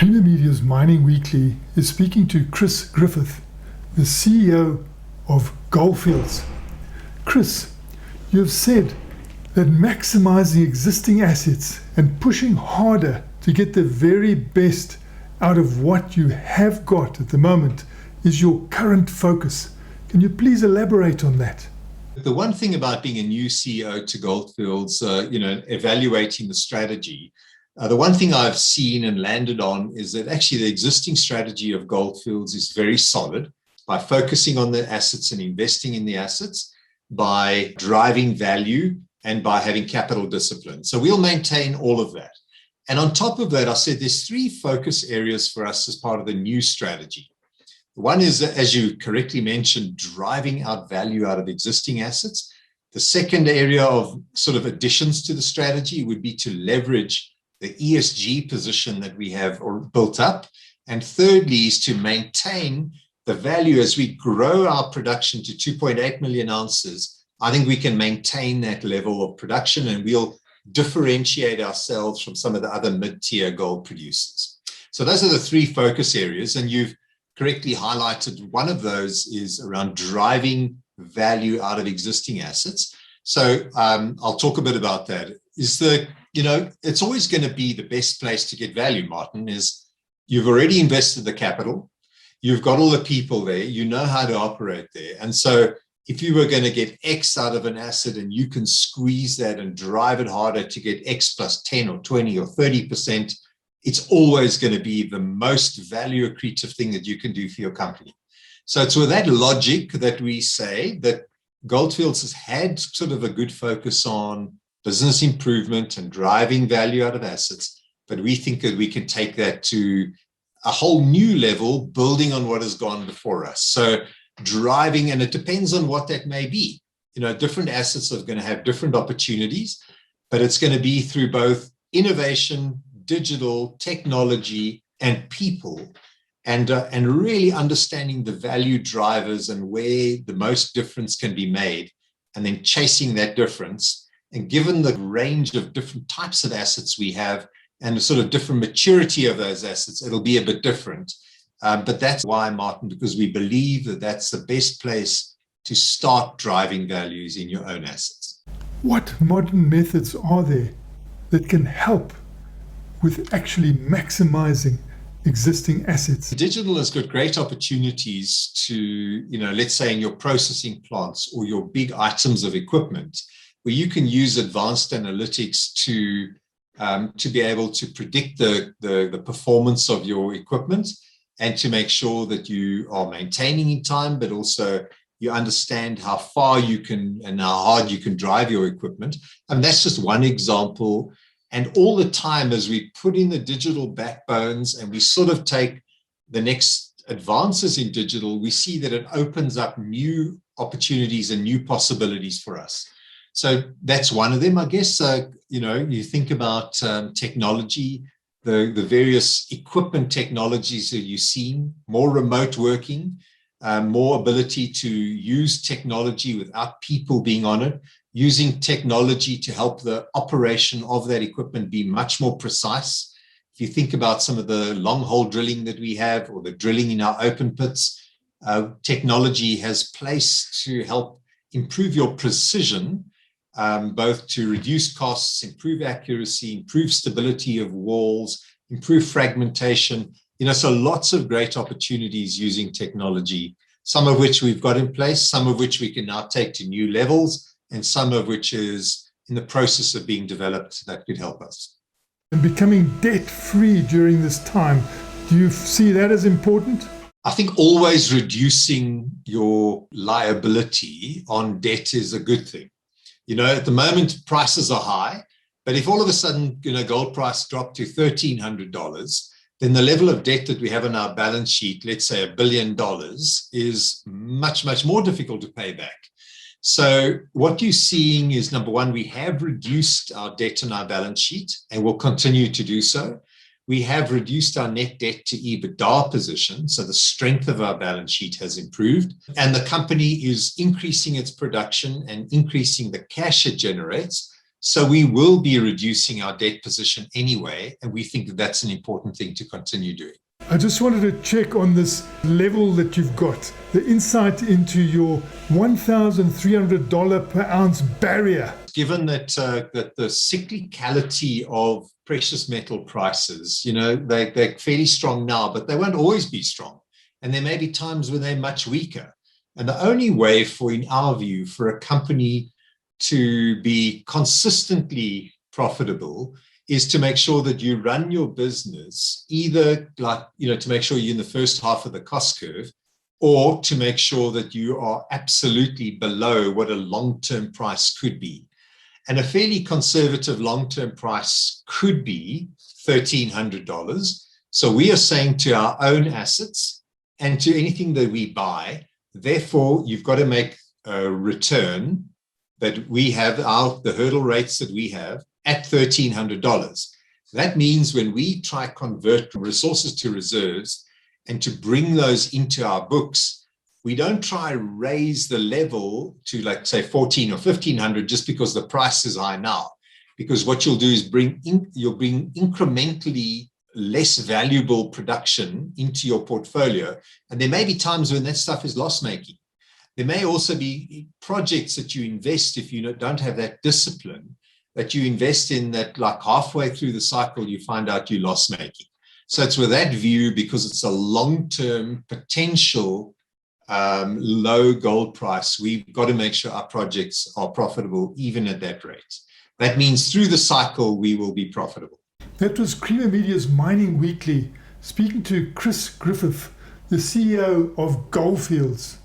Creamer Media's Mining Weekly is speaking to Chris Griffith, the CEO of Goldfields. Chris, you have said that maximizing existing assets and pushing harder to get the very best out of what you have got at the moment is your current focus. Can you please elaborate on that? The one thing about being a new CEO to Goldfields, evaluating the strategy, the one thing I've seen and landed on is that actually the existing strategy of Goldfields is very solid by focusing on the assets and investing in the assets, by driving value, and by having capital discipline. So we'll maintain all of that. And on top of that, I said there's three focus areas for us as part of the new strategy. One is, as you correctly mentioned, driving out value out of existing assets. The second area of sort of additions to the strategy would be to leverage the ESG position that we have or built up. And thirdly is to maintain the value as we grow our production to 2.8 million ounces. I think we can maintain that level of production and we'll differentiate ourselves from some of the other mid-tier gold producers. So those are the three focus areas, and you've correctly highlighted one of those is around driving value out of existing assets. So I'll talk a bit about that. It's always going to be the best place to get value, Martin, is you've already invested the capital, you've got all the people there, you know how to operate there. And so if you were going to get X out of an asset and you can squeeze that and drive it harder to get X plus 10 or 20 or 30%, it's always going to be the most value accretive thing that you can do for your company. So it's with that logic that we say that Goldfields has had sort of a good focus on business improvement and driving value out of assets, but we think that we can take that to a whole new level, building on what has gone before us. So driving, and it depends on what that may be. Different assets are going to have different opportunities, but it's going to be through both innovation, digital, technology, and people, and really understanding the value drivers and where the most difference can be made, and then chasing that difference. And given the range of different types of assets we have and the sort of different maturity of those assets, it'll be a bit different. But that's why, Martin, because we believe that that's the best place to start driving values in your own assets. What modern methods are there that can help with actually maximizing existing assets? Digital has got great opportunities to, let's say in your processing plants or your big items of equipment, where you can use advanced analytics to be able to predict the performance of your equipment and to make sure that you are maintaining in time, but also you understand how far you can and how hard you can drive your equipment. And that's just one example. And all the time, as we put in the digital backbones and we sort of take the next advances in digital, we see that it opens up new opportunities and new possibilities for us. So that's one of them, I guess. You think about technology, the various equipment technologies that you've seen, more remote working, more ability to use technology without people being on it, using technology to help the operation of that equipment be much more precise. If you think about some of the long hole drilling that we have or the drilling in our open pits, technology has placed to help improve your precision, both to reduce costs, improve accuracy, improve stability of walls, improve fragmentation. So lots of great opportunities using technology, some of which we've got in place, some of which we can now take to new levels, and some of which is in the process of being developed that could help us. And becoming debt-free during this time, do you see that as important? I think always reducing your liability on debt is a good thing. At the moment, prices are high, but if all of a sudden, gold price dropped to $1,300, then the level of debt that we have on our balance sheet, let's say $1 billion, is much, much more difficult to pay back. So what you're seeing is, number one, we have reduced our debt on our balance sheet and will continue to do so. We have reduced our net debt to EBITDA position, so the strength of our balance sheet has improved, and the company is increasing its production and increasing the cash it generates. So we will be reducing our debt position anyway, and we think that that's an important thing to continue doing. I just wanted to check on this level that you've got, the insight into your $1,300 per ounce barrier. Given that that the cyclicality of precious metal prices, they're fairly strong now, but they won't always be strong. And there may be times when they're much weaker. And the only way in our view, for a company to be consistently profitable is to make sure that you run your business either to make sure you're in the first half of the cost curve, or to make sure that you are absolutely below what a long-term price could be. And a fairly conservative long-term price could be $1,300. So we are saying to our own assets and to anything that we buy, therefore, you've got to make a return that we have the hurdle rates that we have at $1,300. That means when we try to convert resources to reserves and to bring those into our books, we don't try to raise the level to, like, say, 14 or 1,500 just because the price is high now. Because what you'll do is you'll bring incrementally less valuable production into your portfolio. And there may be times when that stuff is loss-making. There may also be projects that you invest, if you don't have that discipline, that you invest in that, like, halfway through the cycle, you find out you're loss-making. So it's with that view, because it's a long-term potential low gold price, we've got to make sure our projects are profitable even at that rate. That means through the cycle, we will be profitable. That was Creamer Media's Mining Weekly, speaking to Chris Griffith, the CEO of Gold Fields.